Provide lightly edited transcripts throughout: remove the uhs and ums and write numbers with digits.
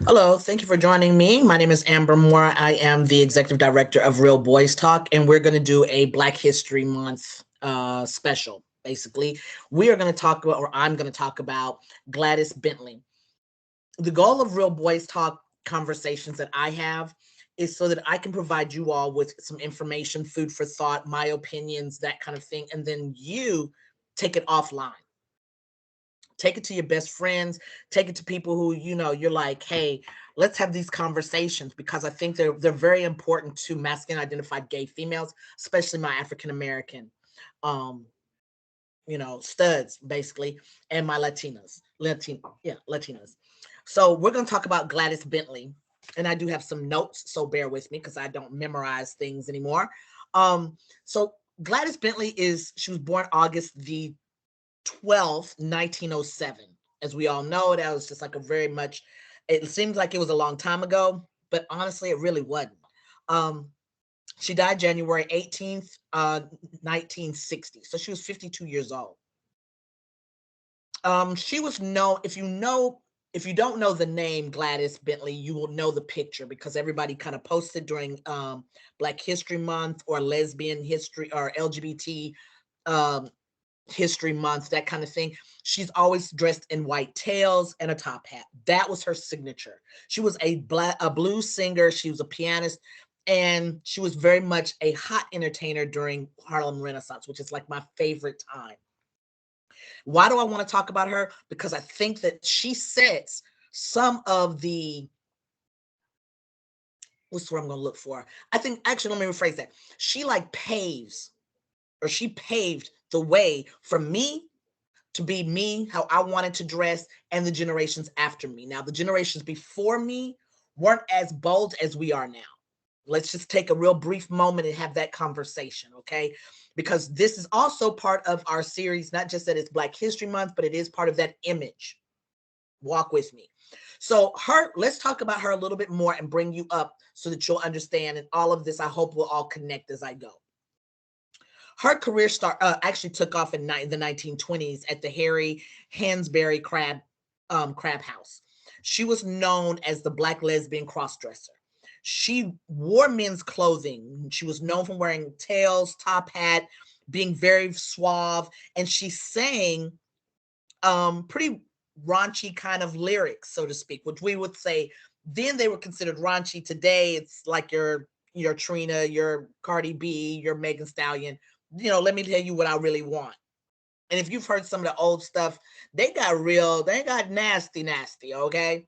Hello, thank you for joining me. My name is Amber Moore. I am the executive director of Real Boys Talk, and we're going to do a Black History Month special. Basically, we are going to talk about, or I'm going to talk about Gladys Bentley. The goal of Real Boys Talk conversations that I have is so that I can provide you all with some information, food for thought, my opinions, that kind of thing, and then you take it offline. Take it to your best friends, take it to people who you're like, hey, let's have these conversations, because I think they're very important to masculine identified gay females, especially my African American um studs, basically, and my Latinas. So we're going to talk about Gladys Bentley, and I do have some notes, so bear with me because I don't memorize things anymore. So Gladys Bentley, she was born August the 12th, 1907. As we all know, that was just like a very much, it seems like it was a long time ago, but honestly, it really wasn't. Um, she died January 18th, 1960. So she was 52 years old. She was known, if you don't know the name Gladys Bentley, you will know the picture because everybody kind of posted during Black History Month or lesbian history or LGBT um, History Month, that kind of thing. She's always dressed in white tails and a top hat. That was her signature. She was a blues singer. She was a pianist, and she was very much a hot entertainer during Harlem Renaissance, which is like my favorite time. Why do I want to talk about her? Because I think that she sets some of the, what's what I'm going to look for? I think, actually, let me rephrase that. She like she paved the way for me to be me, how I wanted to dress, and the generations after me. Now, the generations before me weren't as bold as we are now. Let's just take a real brief moment and have that conversation, okay? Because this is also part of our series, not just that it's Black History Month, but it is part of that image. Walk with me. So let's talk about her a little bit more and bring you up so that you'll understand. And all of this, I hope, will all connect as I go. Her career actually took off in the 1920s at the Hansberry crab house. She was known as the Black lesbian crossdresser. She wore men's clothing. She was known for wearing tails, top hat, being very suave, and she sang pretty raunchy kind of lyrics, so to speak, which we would say then they were considered raunchy. Today, it's like your Trina, your Cardi B, your Megan Stallion. Let me tell you what I really want. And if you've heard some of the old stuff, they got nasty, okay?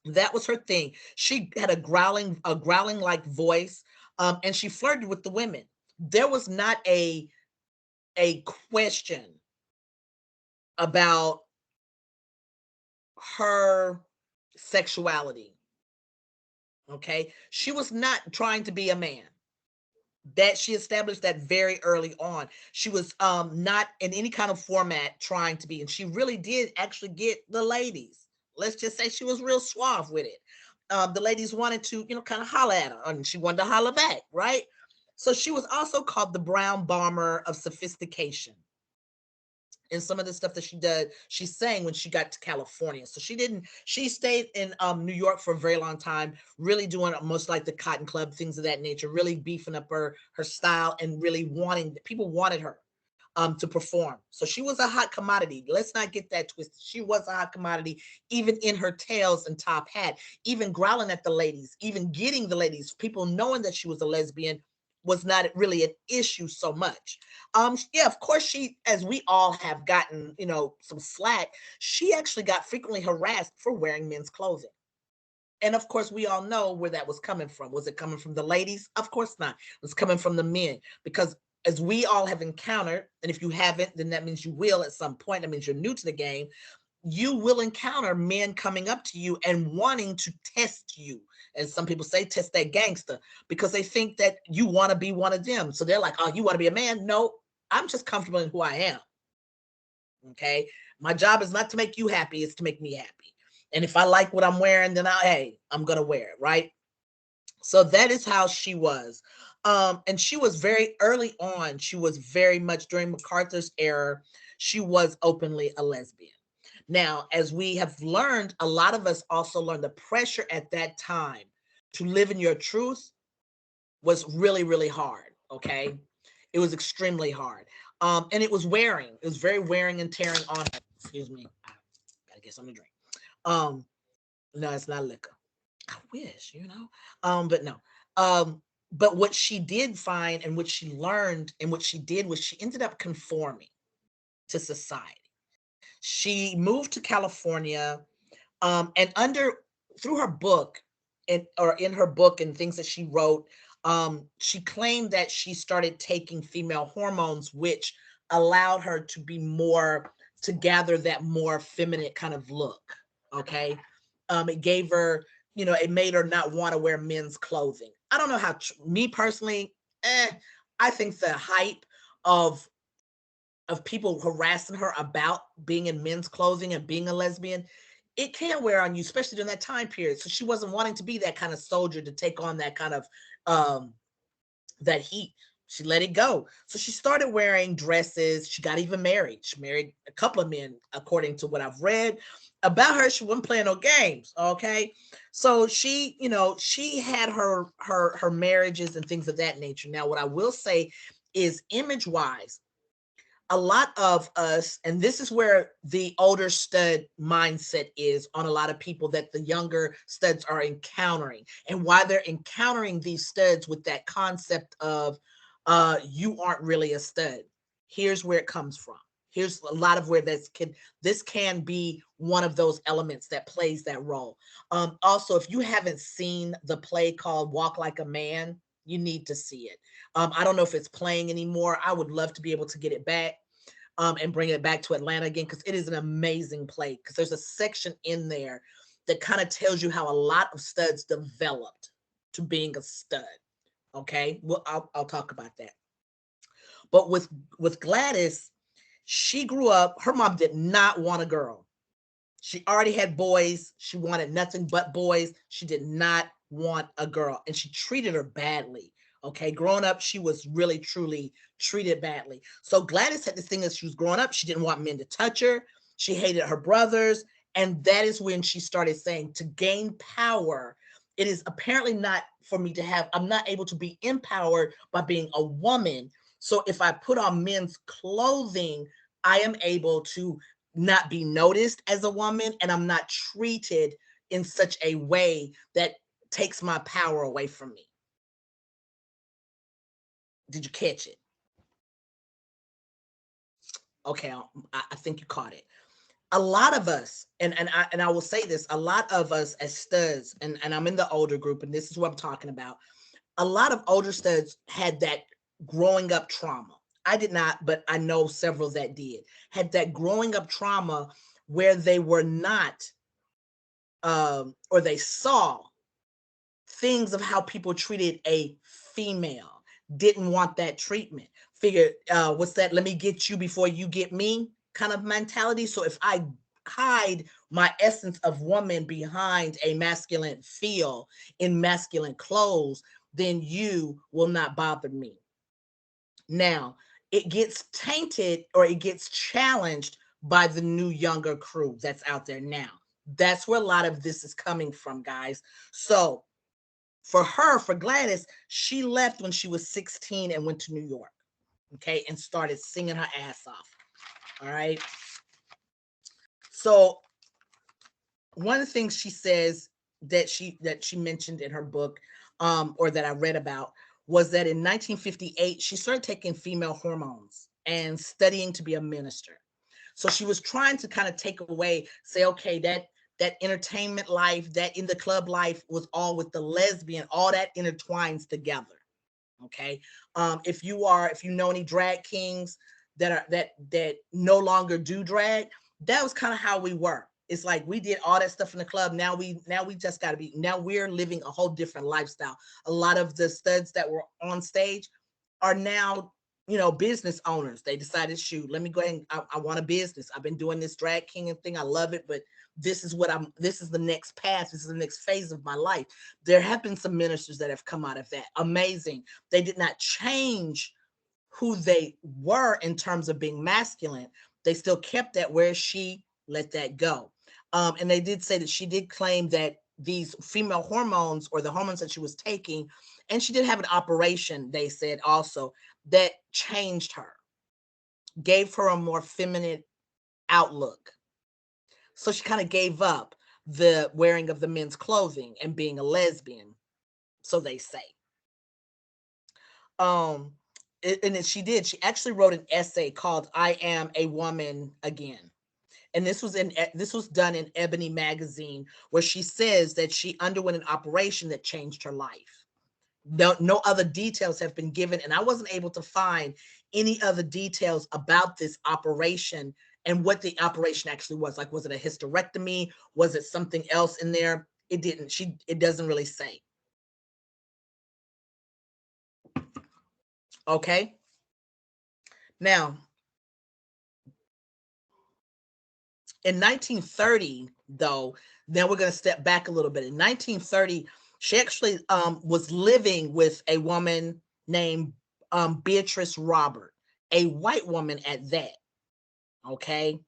That was her thing. She had a growling like voice, and she flirted with the women. There was not a question about her sexuality. Okay, she was not trying to be a man. That she established that very early on. She was not in any kind of format trying to be, and she really did actually get the ladies. Let's just say she was real suave with it. The ladies wanted to, kind of holler at her, and she wanted to holler back, right? So she was also called the brown bomber of sophistication. And some of the stuff that she sang when she got to California. So she stayed in New York for a very long time, really doing most like the Cotton Club, things of that nature, really beefing up her style, and really people wanted her to perform. So she was a hot commodity. Let's not get that twisted. She was a hot commodity, even in her tails and top hat, even growling at the ladies, even getting the ladies, people knowing that she was a lesbian was not really an issue so much. Yeah, of course, she, as we all have gotten, some slack, she actually got frequently harassed for wearing men's clothing. And of course, we all know where that was coming from. Was it coming from the ladies? Of course not. It was coming from the men, because as we all have encountered, and if you haven't, then that means you will at some point. That means you're new to the game. You will encounter men coming up to you and wanting to test you. As some people say, test that gangster, because they think that you want to be one of them. So they're like, oh, you want to be a man? No, I'm just comfortable in who I am. Okay. My job is not to make you happy, it's to make me happy. And if I like what I'm wearing, then I'm going to wear it. Right. So that is how she was. And she was very early on. She was very much during MacArthur's era. She was openly a lesbian. Now, as we have learned, a lot of us also learned the pressure at that time to live in your truth was really, really hard. Okay. It was extremely hard. And it was wearing. It was very wearing and tearing on her. Excuse me. I gotta get something to drink. Um, no, it's not liquor. I wish, but no. But what she did find and what she learned and what she did was she ended up conforming to society. She moved to California, and through her book or in her book and things that she wrote, she claimed that she started taking female hormones, which allowed her to be more to gather that more feminine kind of look. Okay. It gave her, it made her not want to wear men's clothing. I don't know how, me personally, I think the hype of people harassing her about being in men's clothing and being a lesbian, it can wear on you, especially during that time period. So she wasn't wanting to be that kind of soldier to take on that kind of that heat. She let it go. So she started wearing dresses. She got even married. She married a couple of men, according to what I've read about her. She wasn't playing no games. Okay. So she, she had her marriages and things of that nature. Now, what I will say is image wise, a lot of us, and this is where the older stud mindset is on a lot of people that the younger studs are encountering, and why they're encountering these studs with that concept of you aren't really a stud. Here's where it comes from. Here's a lot of where this can be one of those elements that plays that role. Also, if you haven't seen the play called Walk Like a Man, you need to see it. I don't know if it's playing anymore. I would love to be able to get it back and bring it back to Atlanta again, because it is an amazing play. Because there's a section in there that kind of tells you how a lot of studs developed to being a stud. Okay, well, I'll talk about that. But with Gladys, she grew up. Her mom did not want a girl. She already had boys. She wanted nothing but boys. She did not want a girl, and she treated her badly. Okay, growing up, she was really, truly treated badly. So Gladys had this thing as she was growing up. She didn't want men to touch her. She hated her brothers. And that is when she started saying, to gain power, it is apparently not for me to have, I'm not able to be empowered by being a woman. So if I put on men's clothing, I am able to not be noticed as a woman, and I'm not treated in such a way that takes my power away from me. Did you catch it? Okay, I think you caught it. A lot of us, and I will say this, a lot of us as studs, and I'm in the older group, and this is what I'm talking about. A lot of older studs had that growing up trauma. I did not, but I know several that did. Had that growing up trauma where they were not, or they saw things of how people treated a female, didn't want that treatment. Figured, what's that? Let me get you before you get me kind of mentality. So if I hide my essence of woman behind a masculine feel in masculine clothes, then you will not bother me. Now, it gets tainted or it gets challenged by the new younger crew that's out there now. That's where a lot of this is coming from, guys. So for her, for Gladys, she left when she was 16 and went to New York, okay, and started singing her ass off. All right. So one of the things she says that she mentioned in her book, or that I read about, was that in 1958 she started taking female hormones and studying to be a minister. So she was trying to kind of take away, say, okay, that entertainment life, that in the club life was all with the lesbian, all that intertwines together. Okay. If you know any drag kings that no longer do drag, that was kind of how we were. It's like we did all that stuff in the club. Now we just got to be, now we're living a whole different lifestyle. A lot of the studs that were on stage are now, business owners. They decided, shoot, let me go ahead and I want a business. I've been doing this drag king thing. I love it, but this is the next path. This is the next phase of my life. There have been some ministers that have come out of that. Amazing. They did not change who they were in terms of being masculine. They still kept that where she let that go. And they did say that she did claim that these female hormones, or the hormones that she was taking, and she did have an operation, they said also, that changed her, gave her a more feminine outlook. So she kind of gave up the wearing of the men's clothing and being a lesbian, so they say. Um, and then she did. She actually wrote an essay called "I Am a Woman Again." And this was done in Ebony magazine, where she says that she underwent an operation that changed her life. No other details have been given, and I wasn't able to find any other details about this operation and what the operation actually was. Like, was it a hysterectomy? Was it something else in there? It didn't. It doesn't really say. Okay. Now, in 1930, though, then we're going to step back a little bit. In 1930, she actually was living with a woman named Beatrice Robert, a white woman at that. Okay.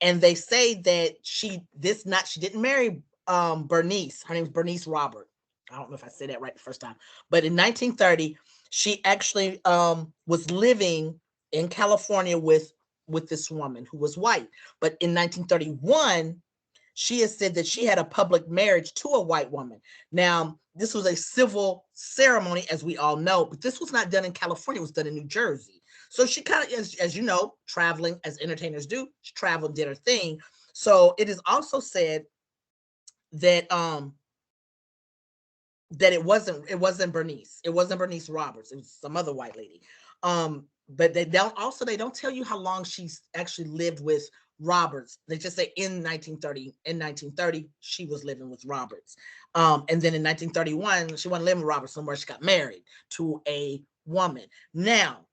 And they say that she didn't marry Bernice. Her name is Bernice Robert. I don't know if I said that right the first time. But in 1930, she actually was living in California with this woman who was white. But in 1931, she has said that she had a public marriage to a white woman. Now, this was a civil ceremony, as we all know, but this was not done in California. It was done in New Jersey. So she kind of, as you know, traveling as entertainers do, she traveled, did her thing. So it is also said that that it wasn't Bernice. It wasn't Bernice Roberts. It was some other white lady. But they don't tell you how long she's actually lived with Roberts. They just say in 1930 she was living with Roberts. And then in 1931 she wasn't living with Roberts somewhere. She got married to a woman. Now,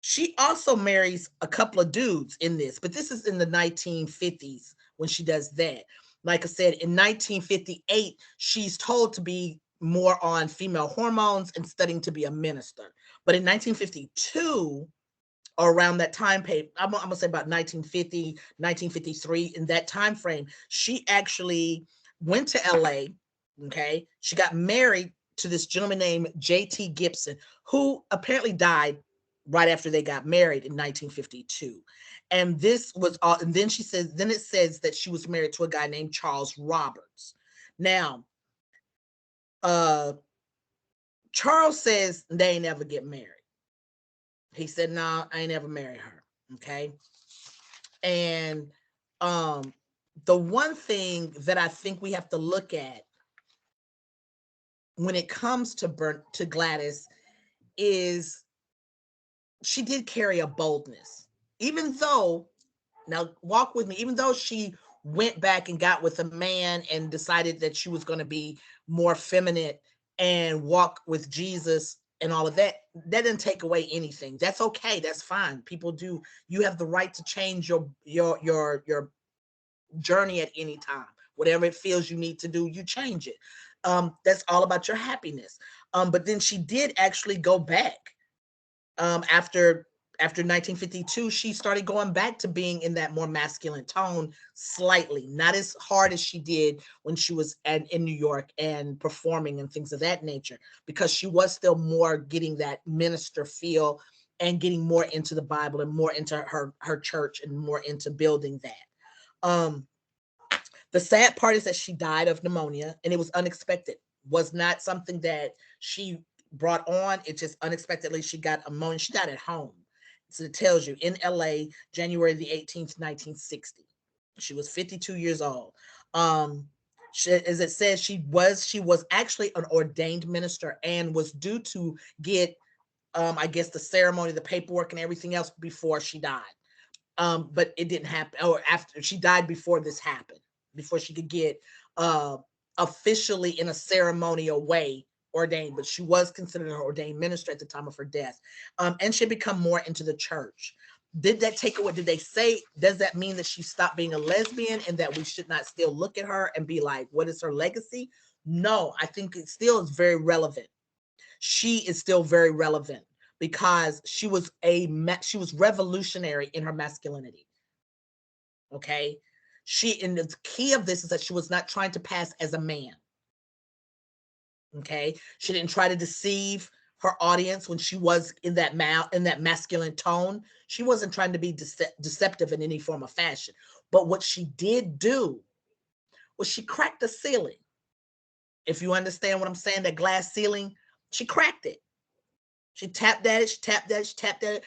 she also marries a couple of dudes in this, but this is in the 1950s when she does that. Like I said, in 1958, she's told to be more on female hormones and studying to be a minister. But in 1952, or around that time, I'm gonna say about 1950, 1953, in that time frame, she actually went to LA. Okay, she got married to this gentleman named J.T. Gibson, who apparently died right after they got married in 1952. And this was all. And then it says that she was married to a guy named Charles Roberts. Now, Charles says they ain't never get married. He said, "No, nah, I ain't never marry her." Okay. And the one thing that I think we have to look at when it comes to Gladys is she did carry a boldness. Even though, now walk with me, even though she went back and got with a man and decided that she was going to be more feminine and walk with Jesus and all of that, that didn't take away anything. That's okay. That's fine. People do. You have the right to change your journey at any time. Whatever it feels you need to do, you change it. That's all about your happiness. But then she did actually go back after 1952. She started going back to being in that more masculine tone, slightly, not as hard as she did when she was in New York and performing and things of that nature, because she was still more getting that minister feel and getting more into the Bible and more into her church and more into building that. The sad part is that she died of pneumonia, and it was unexpected. Was not something that she brought on. It just unexpectedly she got pneumonia. She died at home. So it tells you, in LA, January the 18th, 1960. She was 52 years old. As it says, she was actually an ordained minister and was due to get, I guess, the ceremony, the paperwork, and everything else before she died. But it didn't happen, or after she died, before this happened, before she could get officially in a ceremonial way ordained. But she was considered an ordained minister at the time of her death, and she had become more into the church. Did that take away? Did they say, does that mean that she stopped being a lesbian and that we should not still look at her and be like, what is her legacy? No, I think it still is very relevant. She is still very relevant because she was revolutionary in her masculinity. Okay. And the key of this is that she was not trying to pass as a man. Okay. She didn't try to deceive her audience when she was in that masculine tone. She wasn't trying to be deceptive in any form of fashion. But what she did do was she cracked the ceiling. If you understand what I'm saying, that glass ceiling, she cracked it. She tapped at it, she tapped at it, she tapped at it.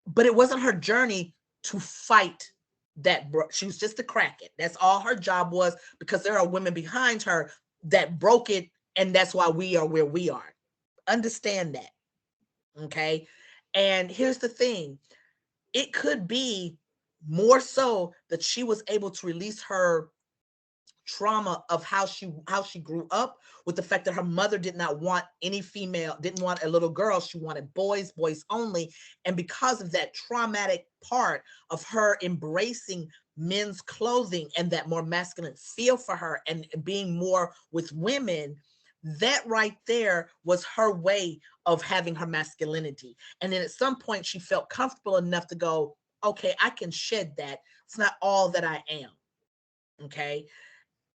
But it wasn't her journey to fight that. She was just to crack it. That's all her job was, because there are women behind her that broke it, and that's why we are where we are. Understand that. Okay. And here's the thing. It could be more so that she was able to release her trauma of how she grew up, with the fact that her mother did not want any female, didn't want a little girl. She wanted boys only. And because of that traumatic part of her embracing men's clothing and that more masculine feel for her and being more with women, that right there was her way of having her masculinity. And then at some point she felt comfortable enough to go, okay, I can shed that. It's not all that I am. Okay.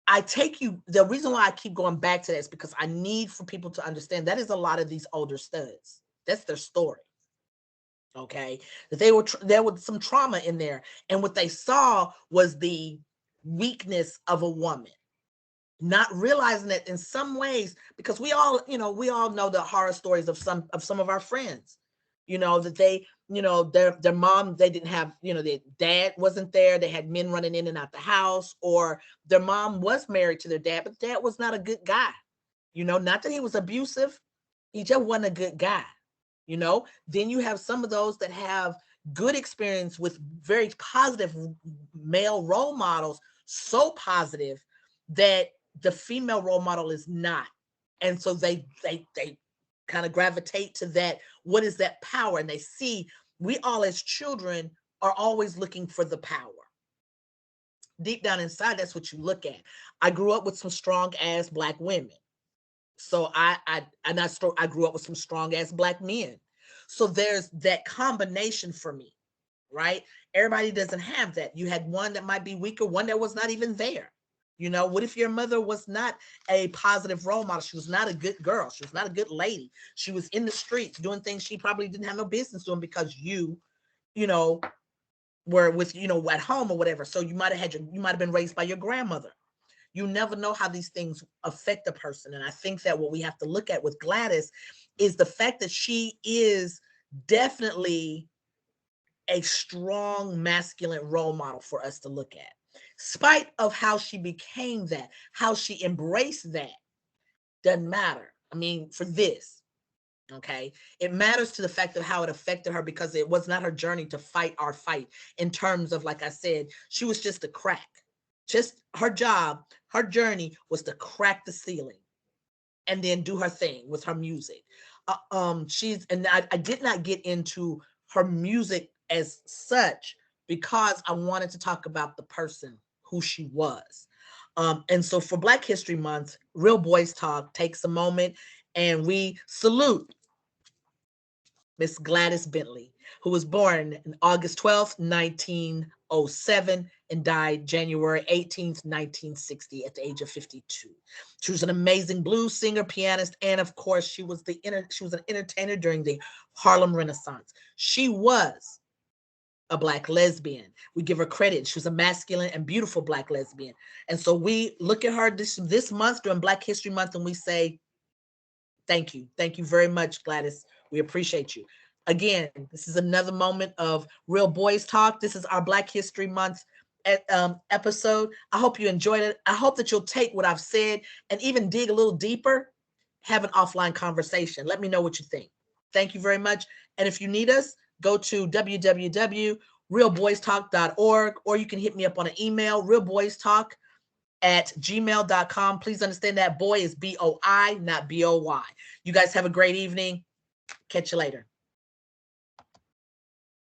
The reason why I keep going back to that is because I need for people to understand that is a lot of these older studs. That's their story. Okay. That there was some trauma in there. And what they saw was the weakness of a woman, not realizing that in some ways, because we all know the horror stories of some of our friends, that they, their mom, they didn't have, their dad wasn't there. They had men running in and out the house, or their mom was married to their dad, but dad was not a good guy. Not that he was abusive. He just wasn't a good guy. Then you have some of those that have good experience with very positive male role models, so positive that the female role model is not. And so they kind of gravitate to that. What is that power? And they see, we all as children are always looking for the power. Deep down inside, that's what you look at. I grew up with some strong ass Black women. So I grew up with some strong ass Black men. So there's that combination for me, right? Everybody doesn't have that. You had one that might be weaker, one that was not even there. What if your mother was not a positive role model? She was not a good girl. She was not a good lady. She was in the streets doing things she probably didn't have no business doing, because you were with, at home or whatever. So you might have been raised by your grandmother. You never know how these things affect a person. And I think that what we have to look at with Gladys is the fact that she is definitely a strong masculine role model for us to look at. Spite of how she became that, how she embraced that, doesn't matter. I mean, for this, okay, it matters to the fact of how it affected her, because it was not her journey to fight our fight in terms of, like I said, she was just a crack. Just her job, her journey was to crack the ceiling and then do her thing with her music. I did not get into her music as such because I wanted to talk about the person who she was. And so for Black History Month, Real Boys Talk takes a moment and we salute Miss Gladys Bentley, who was born on August 12th, 1907, and died January 18th, 1960, at the age of 52. She was an amazing blues singer, pianist, and of course, she was an entertainer during the Harlem Renaissance. She was a Black lesbian. We give her credit. She was a masculine and beautiful Black lesbian. And so we look at her this month during Black History Month and we say, thank you. Thank you very much, Gladys. We appreciate you. Again, this is another moment of Real Boys Talk. This is our Black History Month episode. I hope you enjoyed it. I hope that you'll take what I've said and even dig a little deeper, have an offline conversation. Let me know what you think. Thank you very much. And if you need us, go to www.realboystalk.org, or you can hit me up on an email, realboystalk@gmail.com. Please understand that boy is BOI, not BOY. You guys have a great evening. Catch you later.